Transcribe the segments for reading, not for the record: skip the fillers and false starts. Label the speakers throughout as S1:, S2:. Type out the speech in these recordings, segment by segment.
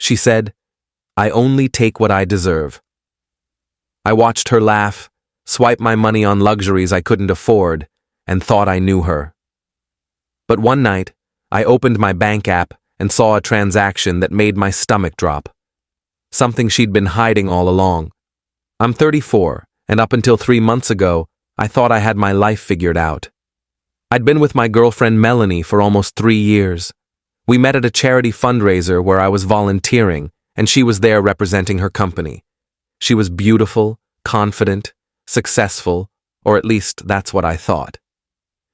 S1: She said, "I only take what I deserve." I watched her laugh, swipe my money on luxuries I couldn't afford, and thought I knew her. But one night, I opened my bank app and saw a transaction that made my stomach drop. Something she'd been hiding all along. I'm 34, and up until 3 months ago, I thought I had my life figured out. I'd been with my girlfriend Melanie for almost 3 years. We met at a charity fundraiser where I was volunteering, and she was there representing her company. She was beautiful, confident, successful, or at least that's what I thought.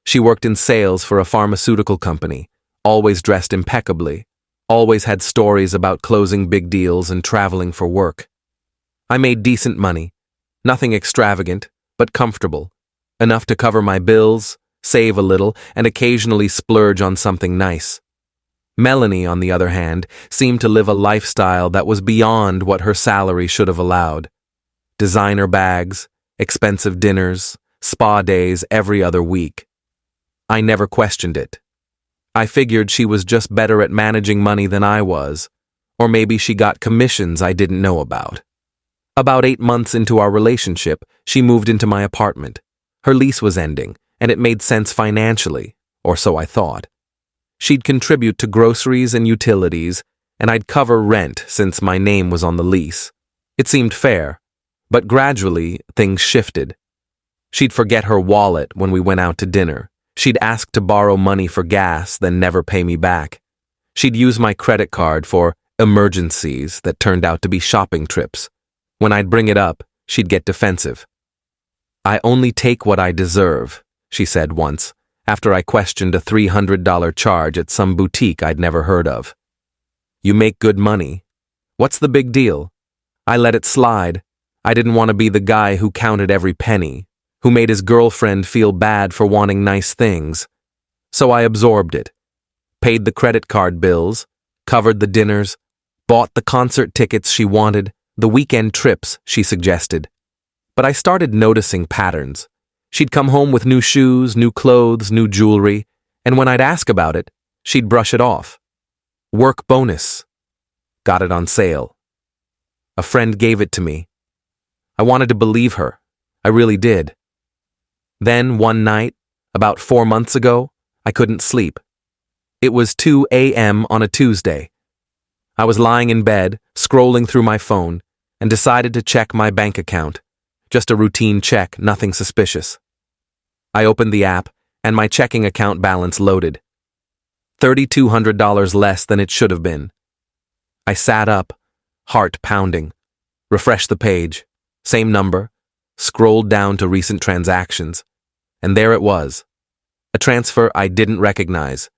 S1: She worked in sales for a pharmaceutical company, always dressed impeccably, always had stories about closing big deals and traveling for work. I made decent money, nothing extravagant, but comfortable, enough to cover my bills, save a little, and occasionally splurge on something nice. Melanie, on the other hand, seemed to live a lifestyle that was beyond what her salary should have allowed. Designer bags, expensive dinners, spa days every other week. I never questioned it. I figured she was just better at managing money than I was, or maybe she got commissions I didn't know about. About 8 months into our relationship, she moved into my apartment. Her lease was ending, and it made sense financially, or so I thought. She'd contribute to groceries and utilities, and I'd cover rent since my name was on the lease. It seemed fair, but gradually things shifted. She'd forget her wallet when we went out to dinner. She'd ask to borrow money for gas, then never pay me back. She'd use my credit card for emergencies that turned out to be shopping trips. When I'd bring it up, she'd get defensive. "I only take what I deserve," she said once, after I questioned a $300 charge at some boutique I'd never heard of. "You make good money. What's the big deal?" I let it slide. I didn't want to be the guy who counted every penny, who made his girlfriend feel bad for wanting nice things. So I absorbed it. Paid the credit card bills, covered the dinners, bought the concert tickets she wanted, the weekend trips she suggested. But I started noticing patterns. She'd come home with new shoes, new clothes, new jewelry, and when I'd ask about it, she'd brush it off. Work bonus. Got it on sale. A friend gave it to me. I wanted to believe her. I really did. Then, one night, about 4 months ago, I couldn't sleep. It was 2 a.m. on a Tuesday. I was lying in bed, scrolling through my phone, and decided to check my bank account. Just a routine check, nothing suspicious. I opened the app, and my checking account balance loaded. $3,200 less than it should have been. I sat up, heart pounding, refreshed the page, same number, scrolled down to recent transactions, and there it was. A transfer I didn't recognize.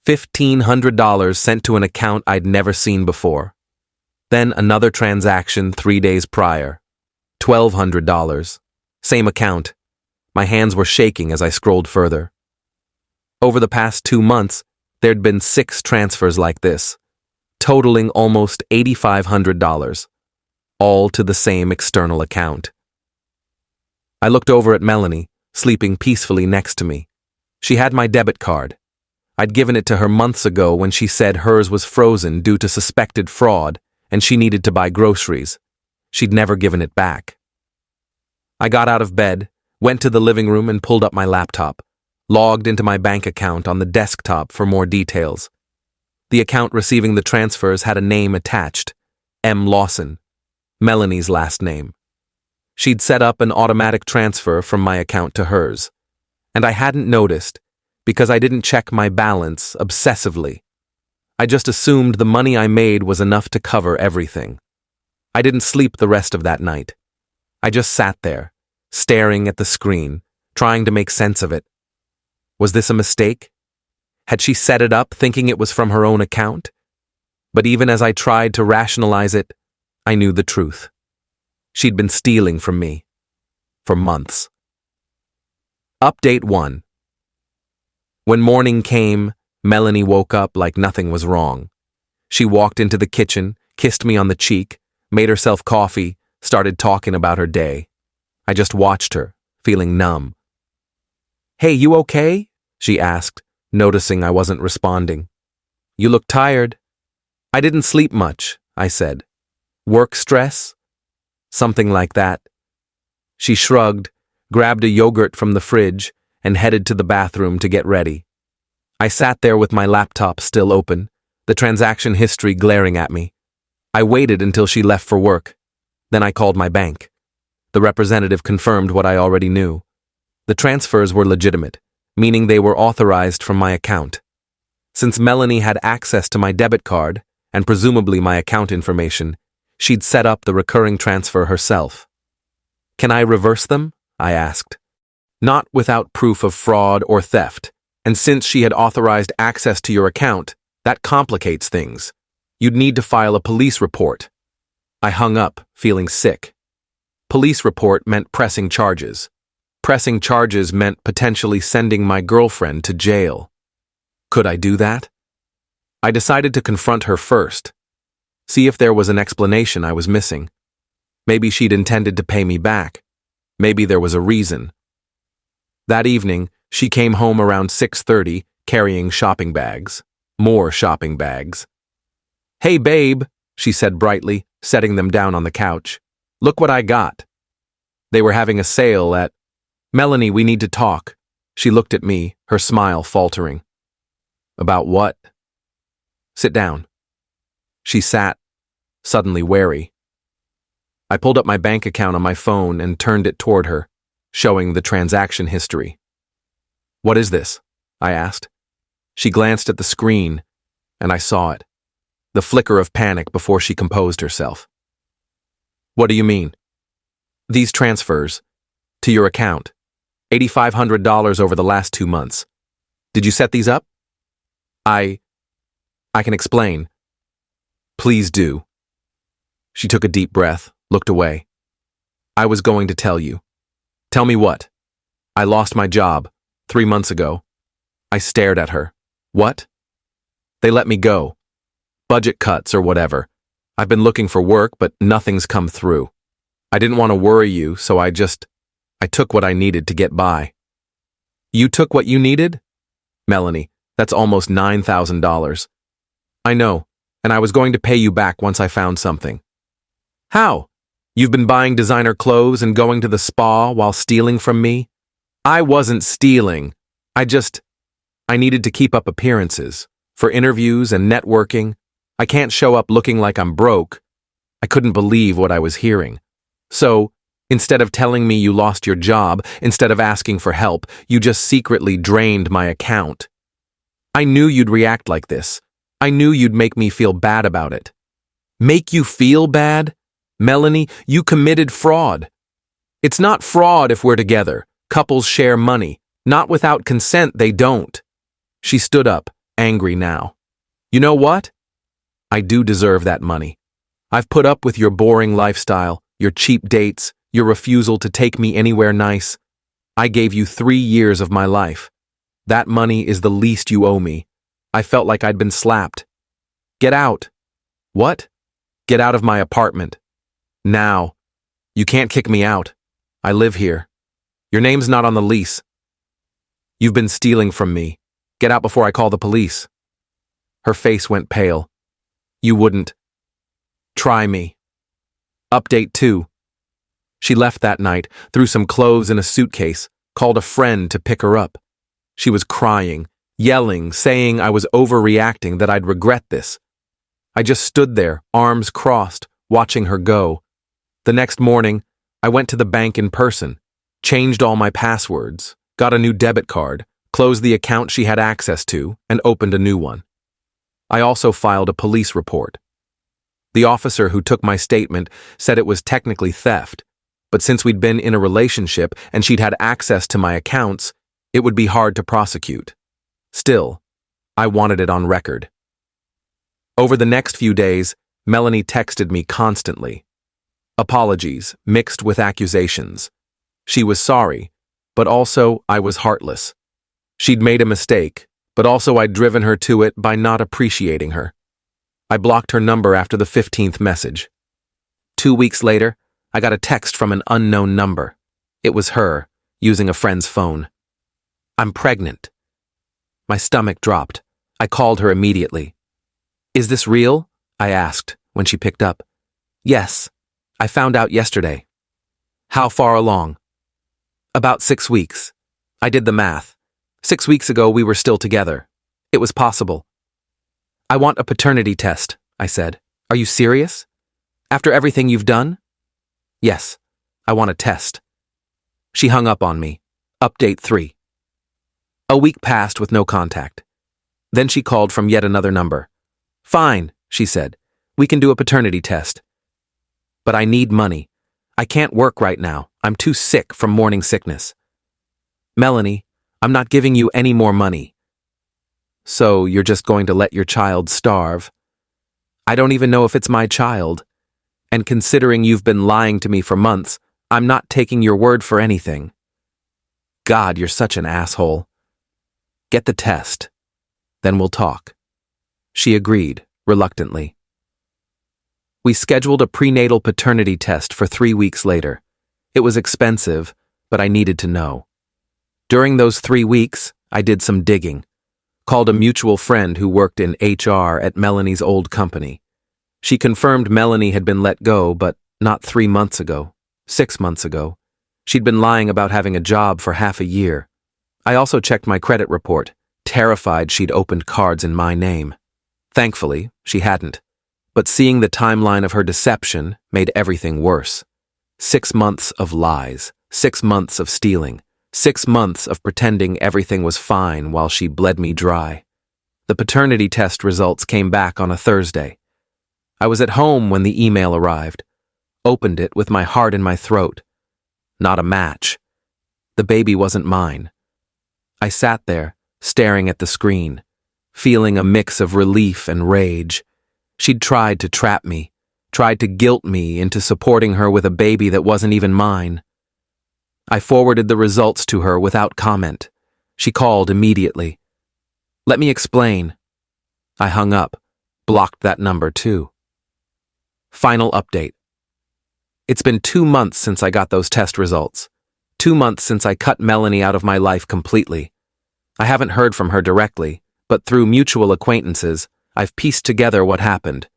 S1: $1,500 sent to an account I'd never seen before. Then another transaction 3 days prior. $1,200. Same account. My hands were shaking as I scrolled further. Over the past 2 months, there'd been 6 transfers like this, totaling almost $8,500, all to the same external account. I looked over at Melanie, sleeping peacefully next to me. She had my debit card. I'd given it to her months ago when she said hers was frozen due to suspected fraud and she needed to buy groceries. She'd never given it back. I got out of bed, went to the living room and pulled up my laptop, logged into my bank account on the desktop for more details. The account receiving the transfers had a name attached, M. Lawson, Melanie's last name. She'd set up an automatic transfer from my account to hers, and I hadn't noticed because I didn't check my balance obsessively. I just assumed the money I made was enough to cover everything. I didn't sleep the rest of that night. I just sat there, staring at the screen, trying to make sense of it. Was this a mistake? Had she set it up thinking it was from her own account? But even as I tried to rationalize it, I knew the truth. She'd been stealing from me. For months. Update 1. When morning came, Melanie woke up like nothing was wrong. She walked into the kitchen, kissed me on the cheek, made herself coffee, started talking about her day. I just watched her, feeling numb. "Hey, you okay?" she asked, noticing I wasn't responding. "You look tired." "I didn't sleep much," I said. Work stress? Something like that. She shrugged, grabbed a yogurt from the fridge, and headed to the bathroom to get ready. I sat there with my laptop still open, the transaction history glaring at me. I waited until she left for work. Then I called my bank. The representative confirmed what I already knew. The transfers were legitimate, meaning they were authorized from my account. Since Melanie had access to my debit card, and presumably my account information, she'd set up the recurring transfer herself. Can I reverse them? I asked. Not without proof of fraud or theft, and since she had authorized access to your account, that complicates things. You'd need to file a police report. I hung up, feeling sick. Police report meant pressing charges. Pressing charges meant potentially sending my girlfriend to jail. Could I do that? I decided to confront her first. See if there was an explanation I was missing. Maybe she'd intended to pay me back. Maybe there was a reason. That evening, she came home around 6:30, carrying shopping bags. More shopping bags. Hey, babe, she said brightly, setting them down on the couch. Look what I got. They were having a sale at... Melanie, we need to talk. She looked at me, her smile faltering. About what? Sit down. She sat, suddenly wary. I pulled up my bank account on my phone and turned it toward her, showing the transaction history. What is this? I asked. She glanced at the screen, and I saw it. The flicker of panic before she composed herself. What do you mean? These transfers. To your account. $8,500 over the last 2 months. Did you set these up? I can explain. Please do. She took a deep breath, looked away. I was going to tell you. Tell me what? I lost my job 3 months ago. I stared at her. What? They let me go. Budget cuts or whatever. I've been looking for work, but nothing's come through. I didn't want to worry you, so I took what I needed to get by. You took what you needed? Melanie, that's almost $9,000. I know, and I was going to pay you back once I found something. How? You've been buying designer clothes and going to the spa while stealing from me? I wasn't stealing. I needed to keep up appearances. For interviews and networking, I can't show up looking like I'm broke. I couldn't believe what I was hearing. So, instead of telling me you lost your job, instead of asking for help, you just secretly drained my account. I knew you'd react like this. I knew you'd make me feel bad about it. Make you feel bad? Melanie, you committed fraud. It's not fraud if we're together. Couples share money. Not without consent, they don't. She stood up, angry now. You know what? I do deserve that money. I've put up with your boring lifestyle, your cheap dates, your refusal to take me anywhere nice. I gave you 3 years of my life. That money is the least you owe me. I felt like I'd been slapped. Get out. What? Get out of my apartment. Now. You can't kick me out. I live here. Your name's not on the lease. You've been stealing from me. Get out before I call the police. Her face went pale. You wouldn't. Try me. Update 2. She left that night, threw some clothes in a suitcase, called a friend to pick her up. She was crying, yelling, saying I was overreacting, that I'd regret this. I just stood there, arms crossed, watching her go. The next morning, I went to the bank in person, changed all my passwords, got a new debit card, closed the account she had access to, and opened a new one. I also filed a police report. The officer who took my statement said it was technically theft, but since we'd been in a relationship and she'd had access to my accounts, it would be hard to prosecute. Still, I wanted it on record. Over the next few days, Melanie texted me constantly. Apologies, mixed with accusations. She was sorry, but also I was heartless. She'd made a mistake, but also I'd driven her to it by not appreciating her. I blocked her number after the 15th message. 2 weeks later, I got a text from an unknown number. It was her, using a friend's phone. I'm pregnant. My stomach dropped. I called her immediately. Is this real? I asked, when she picked up. Yes, I found out yesterday. How far along? About 6 weeks. I did the math. 6 weeks ago we were still together. It was possible. I want a paternity test, I said. Are you serious? After everything you've done? Yes, I want a test. She hung up on me. Update 3. A week passed with no contact. Then she called from yet another number. Fine, she said. We can do a paternity test. But I need money. I can't work right now. I'm too sick from morning sickness. Melanie, I'm not giving you any more money. So you're just going to let your child starve? I don't even know if it's my child. And considering you've been lying to me for months, I'm not taking your word for anything. God, you're such an asshole. Get the test. Then we'll talk. She agreed, reluctantly. We scheduled a prenatal paternity test for 3 weeks later. It was expensive, but I needed to know. During those 3 weeks, I did some digging. Called a mutual friend who worked in HR at Melanie's old company. She confirmed Melanie had been let go, but not 3 months ago, 6 months ago. She'd been lying about having a job for half a year. I also checked my credit report, terrified she'd opened cards in my name. Thankfully, she hadn't. But seeing the timeline of her deception made everything worse. 6 months of lies, 6 months of stealing, 6 months of pretending everything was fine while she bled me dry. The paternity test results came back on a Thursday. I was at home when the email arrived. Opened it with my heart in my throat. Not a match. The baby wasn't mine. I sat there, staring at the screen, feeling a mix of relief and rage. She'd tried to trap me, tried to guilt me into supporting her with a baby that wasn't even mine. I forwarded the results to her without comment. She called immediately. Let me explain. I hung up, blocked that number too. Final update. It's been 2 months since I got those test results. 2 months since I cut Melanie out of my life completely. I haven't heard from her directly, but through mutual acquaintances, I've pieced together what happened.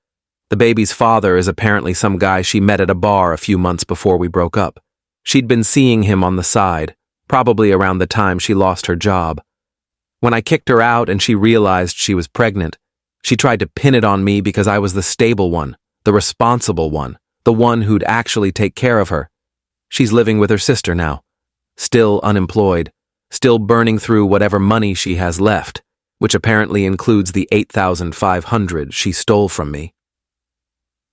S1: The baby's father is apparently some guy she met at a bar a few months before we broke up. She'd been seeing him on the side, probably around the time she lost her job. When I kicked her out and she realized she was pregnant, she tried to pin it on me because I was the stable one, the responsible one, the one who'd actually take care of her. She's living with her sister now, still unemployed, still burning through whatever money she has left, which apparently includes the $8,500 she stole from me.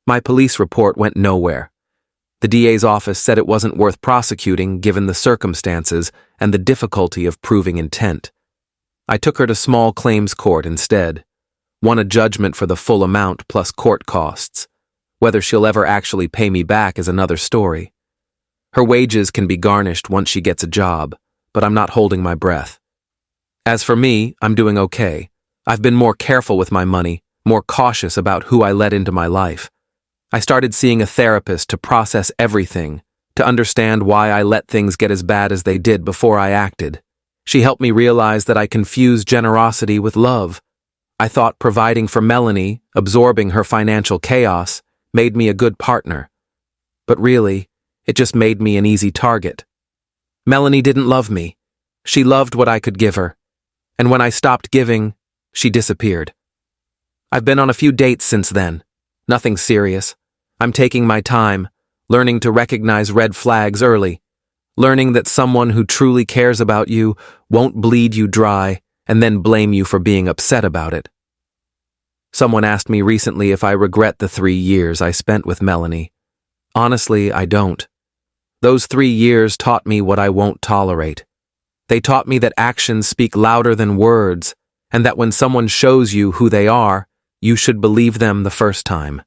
S1: My police report went nowhere. The DA's office said it wasn't worth prosecuting given the circumstances and the difficulty of proving intent. I took her to small claims court instead, won a judgment for the full amount plus court costs. Whether she'll ever actually pay me back is another story. Her wages can be garnished once she gets a job, but I'm not holding my breath. As for me, I'm doing okay. I've been more careful with my money, more cautious about who I let into my life. I started seeing a therapist to process everything, to understand why I let things get as bad as they did before I acted. She helped me realize that I confused generosity with love. I thought providing for Melanie, absorbing her financial chaos, made me a good partner. But really, it just made me an easy target. Melanie didn't love me. She loved what I could give her. And when I stopped giving, she disappeared. I've been on a few dates since then. Nothing serious. I'm taking my time, learning to recognize red flags early, learning that someone who truly cares about you won't bleed you dry and then blame you for being upset about it. Someone asked me recently if I regret the 3 years I spent with Melanie. Honestly, I don't. Those 3 years taught me what I won't tolerate. They taught me that actions speak louder than words, and that when someone shows you who they are, you should believe them the first time.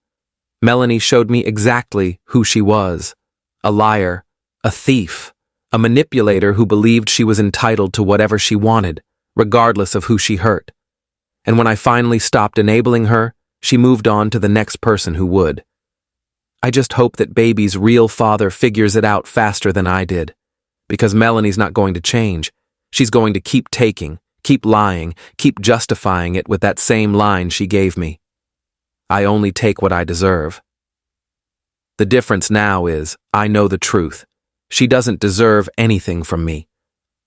S1: Melanie showed me exactly who she was. A liar, a thief, a manipulator who believed she was entitled to whatever she wanted, regardless of who she hurt. And when I finally stopped enabling her, she moved on to the next person who would. I just hope that baby's real father figures it out faster than I did. Because Melanie's not going to change. She's going to keep taking, keep lying, keep justifying it with that same line she gave me. I only take what I deserve. The difference now is, I know the truth. She doesn't deserve anything from me.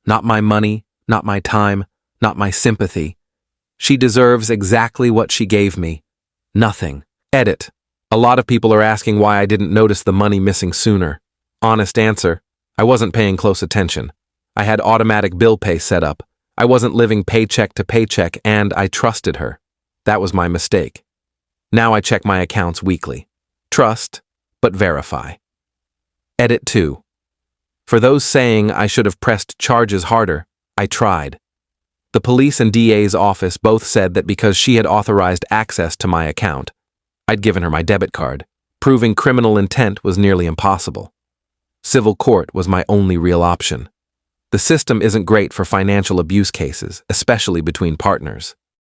S1: Not my money, not my time, not my sympathy. She deserves exactly what she gave me. Nothing. Edit. A lot of people are asking why I didn't notice the money missing sooner. Honest answer, I wasn't paying close attention. I had automatic bill pay set up. I wasn't living paycheck to paycheck, and I trusted her. That was my mistake. Now I check my accounts weekly. Trust, but verify. Edit 2. For those saying I should have pressed charges harder, I tried. The police and DA's office both said that because she had authorized access to my account, I'd given her my debit card. Proving criminal intent was nearly impossible. Civil court was my only real option. The system isn't great for financial abuse cases, especially between partners.